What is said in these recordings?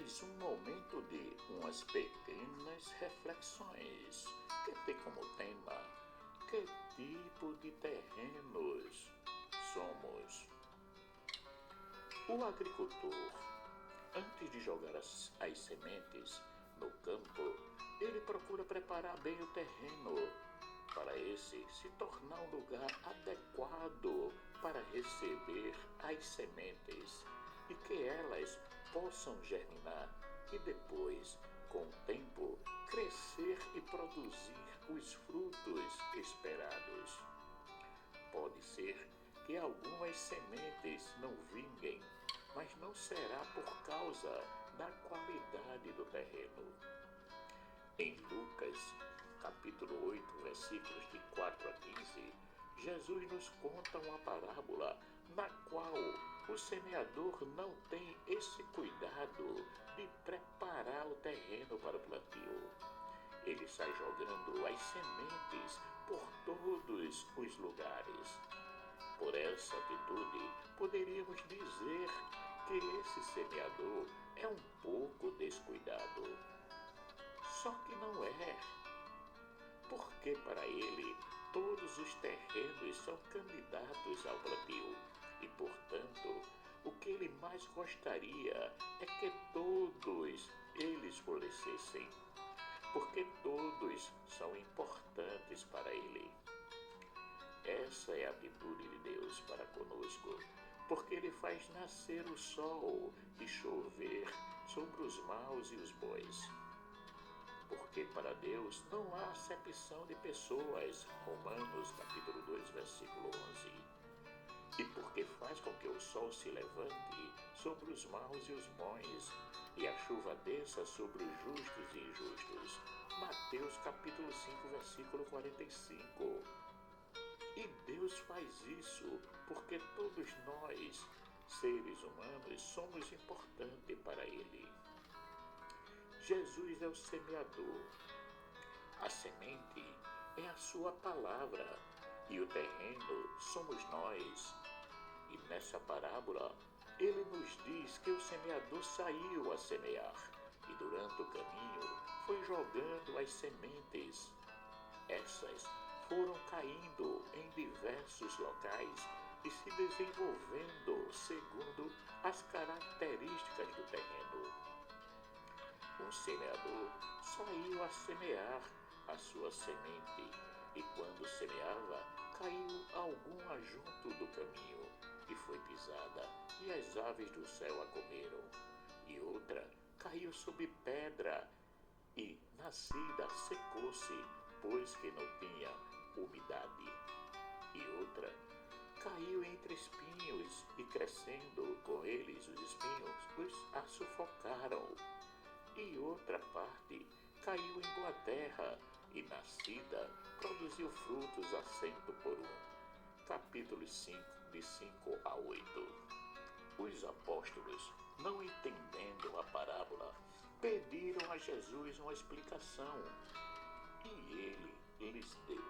mais um momento de umas pequenas reflexões que tem como tema: que tipo de terrenos somos? O agricultor, antes de jogar as sementes no campo, ele procura preparar bem o terreno para esse se tornar um lugar adequado para receber as sementes e que elas possam germinar e depois, com o tempo, crescer e produzir os frutos esperados. Pode ser que algumas sementes não vinguem, mas não será por causa da qualidade do terreno. Em Lucas, capítulo 8, versículos de 4 a 15, Jesus nos conta uma parábola na qual o semeador não tem esse cuidado de preparar o terreno para o plantio. Ele sai jogando as sementes por todos os lugares. Por essa atitude, poderíamos dizer que esse semeador é um pouco descuidado. Só que não é, porque para ele todos os terrenos são candidatos ao plantio e, portanto, o que ele mais gostaria é que todos eles florescessem, porque todos são importantes para ele. Essa é a atitude de Deus para conosco, porque ele faz nascer o sol e chover sobre os maus e os bons. Porque para Deus não há acepção de pessoas. Romanos capítulo 2, versículo 11. E porque faz com que o sol se levante sobre os maus e os bons, e a chuva desça sobre os justos e injustos. Mateus capítulo 5, versículo 45. E Deus faz isso porque todos nós, seres humanos, somos importantes para Ele. Jesus é o semeador. A semente é a sua palavra e o terreno somos nós. E nessa parábola, ele nos diz que o semeador saiu a semear e durante o caminho foi jogando as sementes. Essas foram caindo em diversos locais e se desenvolvendo segundo as características do terreno. Um semeador saiu a semear a sua semente, e quando semeava, caiu alguma junto do caminho, e foi pisada, e as aves do céu a comeram. E outra caiu sob pedra, e nascida secou-se, pois que não tinha umidade. E outra caiu entre espinhos, e crescendo com eles os espinhos, os a sufocaram. E outra parte caiu em boa terra, e nascida produziu frutos a 100 por 1. Capítulo 5, de 5 a 8. Os apóstolos, não entendendo a parábola, pediram a Jesus uma explicação, e ele lhes deu.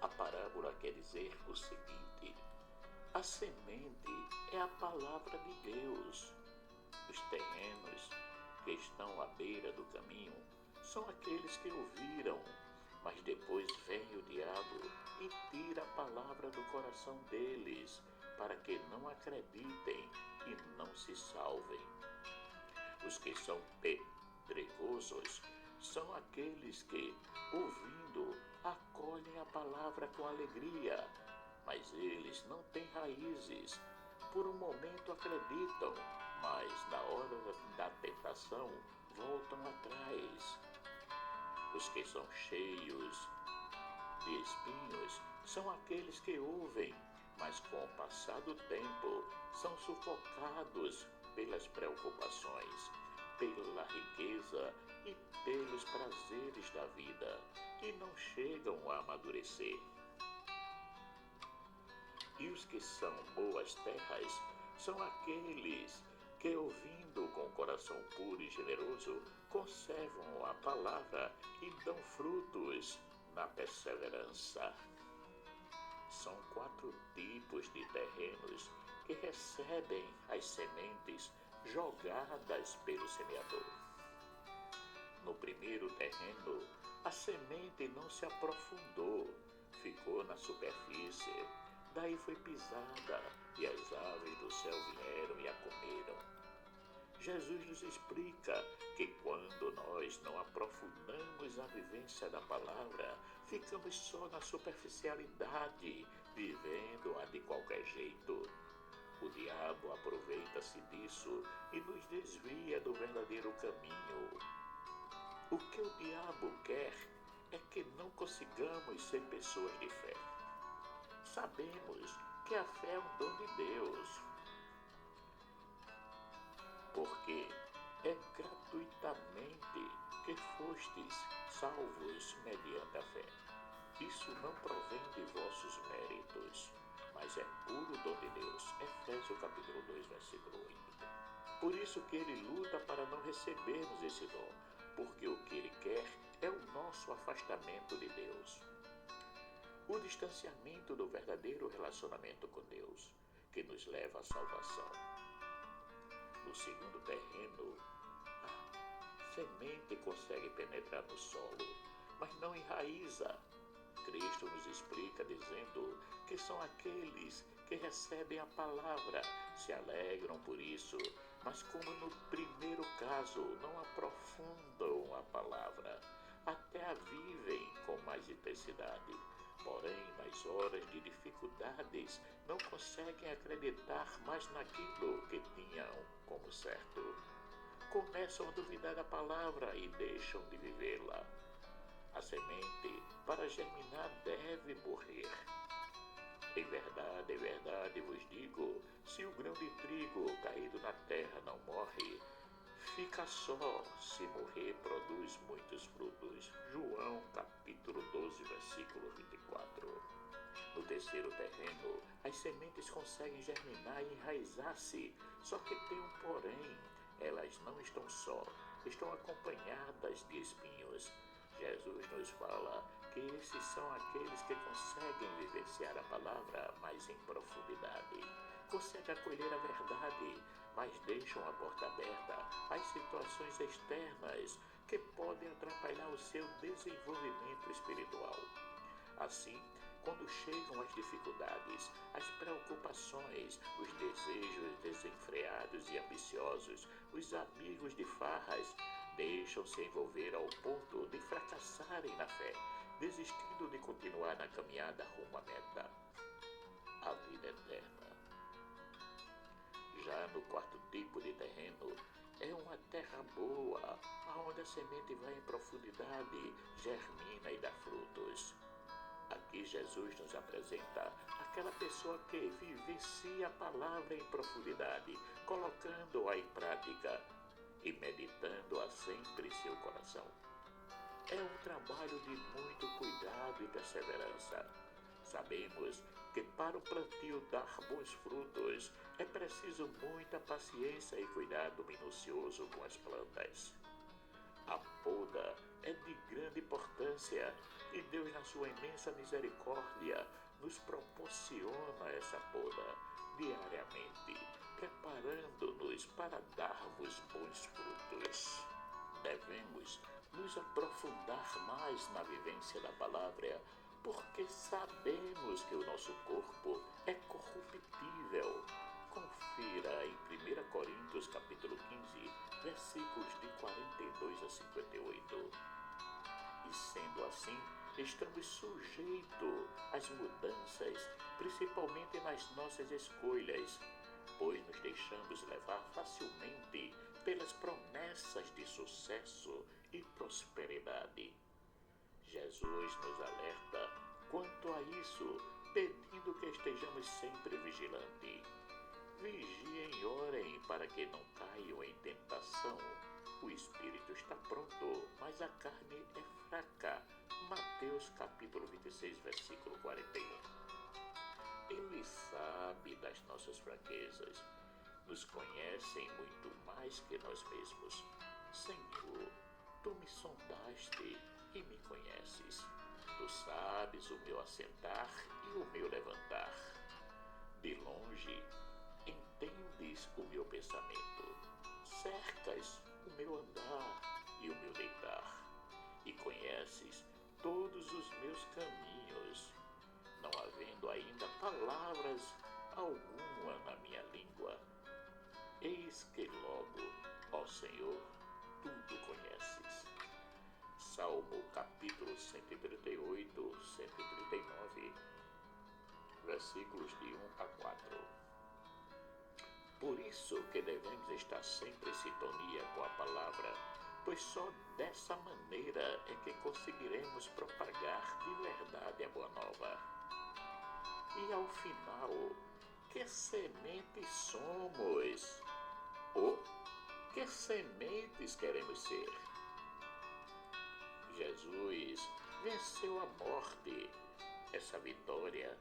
A parábola quer dizer o seguinte: a semente é a palavra de Deus. Os terrenos que estão à beira do caminho são aqueles que ouviram, mas depois vem o diabo e tira a palavra do coração deles, para que não acreditem e não se salvem. Os que são pedregosos são aqueles que, ouvindo, acolhem a palavra com alegria, mas eles não têm raízes. Por um momento acreditam, mas na hora da tentação voltam atrás. Os que são cheios de espinhos são aqueles que ouvem, mas com o passar do tempo são sufocados pelas preocupações, pela riqueza e pelos prazeres da vida, e não chegam a amadurecer. E os que são boas terras são aqueles que, ouvindo com o coração puro e generoso, conservam a palavra e dão frutos na perseverança. São 4 tipos de terrenos que recebem as sementes jogadas pelo semeador. No primeiro terreno, a semente não se aprofundou, ficou na superfície, daí foi pisada e as aves do céu vieram e a comeram. Jesus nos explica que quando nós não aprofundamos a vivência da palavra, ficamos só na superficialidade, vivendo-a de qualquer jeito. O diabo aproveita-se disso e nos desvia do verdadeiro caminho. O que o diabo quer é que não consigamos ser pessoas de fé. Sabemos que a fé é um dom de Deus, porque é gratuitamente que fostes salvos mediante a fé. Isso não provém de vossos méritos, mas é puro dom de Deus. Efésios capítulo 2, versículo 8. Por isso que ele luta para não recebermos esse dom, porque o que ele quer é o nosso afastamento de Deus. O distanciamento do verdadeiro relacionamento com Deus, que nos leva à salvação. No segundo terreno, a semente consegue penetrar no solo, mas não enraiza. Cristo nos explica dizendo que são aqueles que recebem a palavra, se alegram por isso, mas como no primeiro caso não aprofundam a palavra, até a vivem com mais intensidade. Porém, nas horas de dificuldades, não conseguem acreditar mais naquilo que tinham como certo. Começam a duvidar da palavra e deixam de vivê-la. A semente, para germinar, deve morrer. Em verdade vos digo, se o grão de trigo caído na terra não morre, fica só, se morrer, produz muitos frutos. João capítulo 12, versículo 24. No terceiro terreno, as sementes conseguem germinar e enraizar-se, só que tem um porém, elas não estão só, estão acompanhadas de espinhos. Jesus nos fala que esses são aqueles que conseguem vivenciar a palavra, mas em profundidade. Conseguem acolher a verdade, mas deixam a porta aberta às situações externas que podem atrapalhar o seu desenvolvimento espiritual. Assim, quando chegam as dificuldades, as preocupações, os desejos desenfreados e ambiciosos, os amigos de farras, deixam-se envolver ao ponto de fracassarem na fé, desistindo de continuar na caminhada rumo à meta, a vida eterna. Já no quarto tipo de terreno, é uma terra boa, onde a semente vai em profundidade, germina e dá frutos. Aqui Jesus nos apresenta aquela pessoa que vivencia a palavra em profundidade, colocando-a em prática e meditando-a sempre em seu coração. É um trabalho de muito cuidado e perseverança. Sabemos que para o plantio dar bons frutos é preciso muita paciência e cuidado minucioso com as plantas. A poda é de grande importância e Deus, na sua imensa misericórdia, nos proporciona essa poda diariamente, preparando-nos para darmos bons frutos. Devemos nos aprofundar mais na vivência da palavra, porque sabemos que o nosso corpo é corruptível. Confira em 1 Coríntios capítulo 15, versículos de 42 a 58. E sendo assim, estamos sujeitos às mudanças, principalmente nas nossas escolhas, pois nos deixamos levar facilmente pelas promessas de sucesso e prosperidade. Jesus nos alerta quanto a isso, pedindo que estejamos sempre vigilantes. Vigiem e orem para que não caiam em tentação. O espírito está pronto, mas a carne é fraca. Mateus capítulo 26, versículo 41. Ele sabe das nossas fraquezas. Nos conhecem muito mais que nós mesmos. Senhor, tu me sondaste e me conheces. Tu sabes o meu assentar e o meu levantar. De longe, entendes o meu pensamento. cercas o meu andar e o meu deitar, e conheces todos os meus caminhos, não havendo ainda palavras alguma na minha língua. Eis que logo, ó Senhor, tudo conheces. Salmo capítulo 138, 139, versículos de 1 a 4. Por isso que devemos estar sempre em sintonia com a palavra, pois só dessa maneira é que conseguiremos propagar de verdade a boa nova. E ao final, que sementes somos? Ou que sementes queremos ser? Jesus venceu a morte. Essa vitória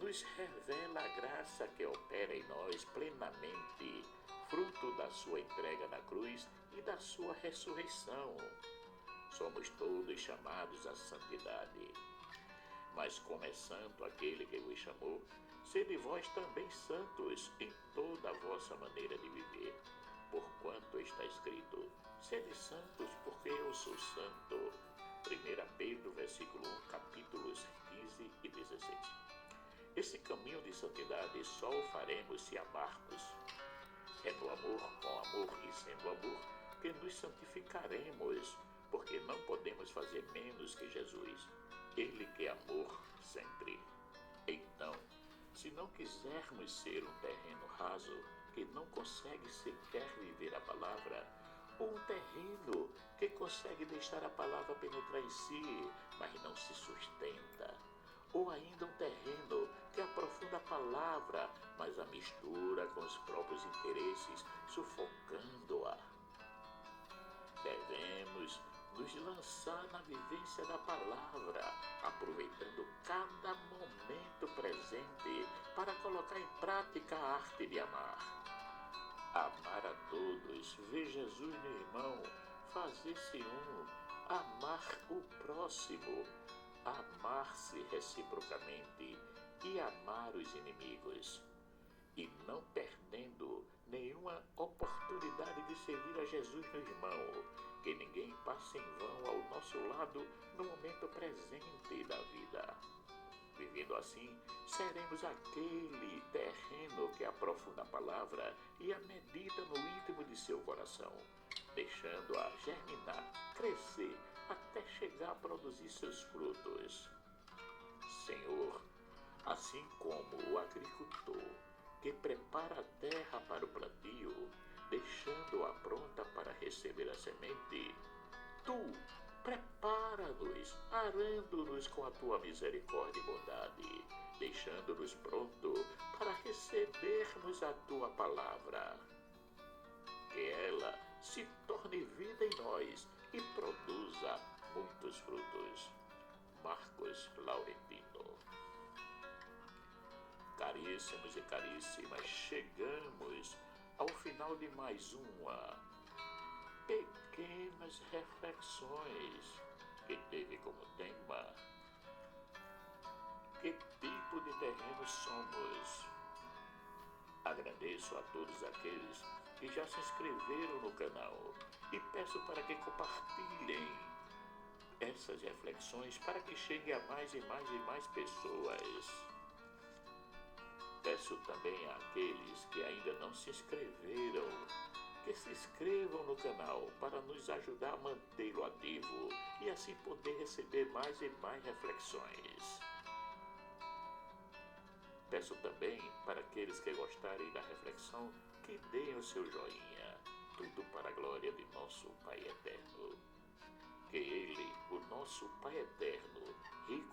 nos revela a graça que opera em nós plenamente, fruto da sua entrega na cruz e da sua ressurreição. Somos todos chamados à santidade. Mas como é santo aquele que vos chamou, sede vós também santos em toda a vossa maneira de viver. Porquanto está escrito, sede santos porque eu sou santo. 1 Pedro, versículo 1, capítulos 15 e 16. Esse caminho de santidade só o faremos se amarmos. É no amor, com amor e sendo amor, que nos santificaremos, porque não podemos fazer menos que Jesus. Ele que é amor sempre. Então, se não quisermos ser um terreno raso, que não consegue sequer viver a palavra, ou um terreno que consegue deixar a palavra penetrar em si, mas não se sustenta, ou ainda um terreno que aprofunda a palavra, mas a mistura com os próprios interesses, sufocando-a. Devemos nos lançar na vivência da palavra, aproveitando cada momento presente para colocar em prática a arte de amar. Amar a todos, ver Jesus no irmão, fazer-se um, amar o próximo, amar-se reciprocamente e amar os inimigos. E não perdendo nenhuma oportunidade de servir a Jesus no irmão, que ninguém passe em vão ao nosso lado no momento presente da vida. Vivendo assim, seremos aquele terreno que aprofunda a palavra e a medita no íntimo de seu coração, deixando-a germinar, crescer, até chegar a produzir seus frutos. Senhor, assim como o agricultor que prepara a terra para o plantio, deixando-a pronta para receber a semente, tu prepara-nos, arando-nos com a tua misericórdia e bondade, deixando-nos pronto para recebermos a tua palavra. Que ela se torne vida em nós e produza muitos frutos. Marcos Laurentino. Caríssimos e caríssimas, chegamos ao final de mais uma Pequenas Reflexões, que teve como tema: que tipo de terreno somos? Agradeço a todos aqueles que já se inscreveram no canal e peço para que compartilhem essas reflexões para que chegue a mais e mais e mais pessoas. Peço também àqueles que ainda não se inscreveram que se inscrevam no canal para nos ajudar a mantê-lo ativo e assim poder receber mais e mais reflexões. Peço também para aqueles que gostarem da reflexão que deem o seu joinha, tudo para a glória de nosso Pai Eterno. Que Ele, o nosso Pai Eterno, rico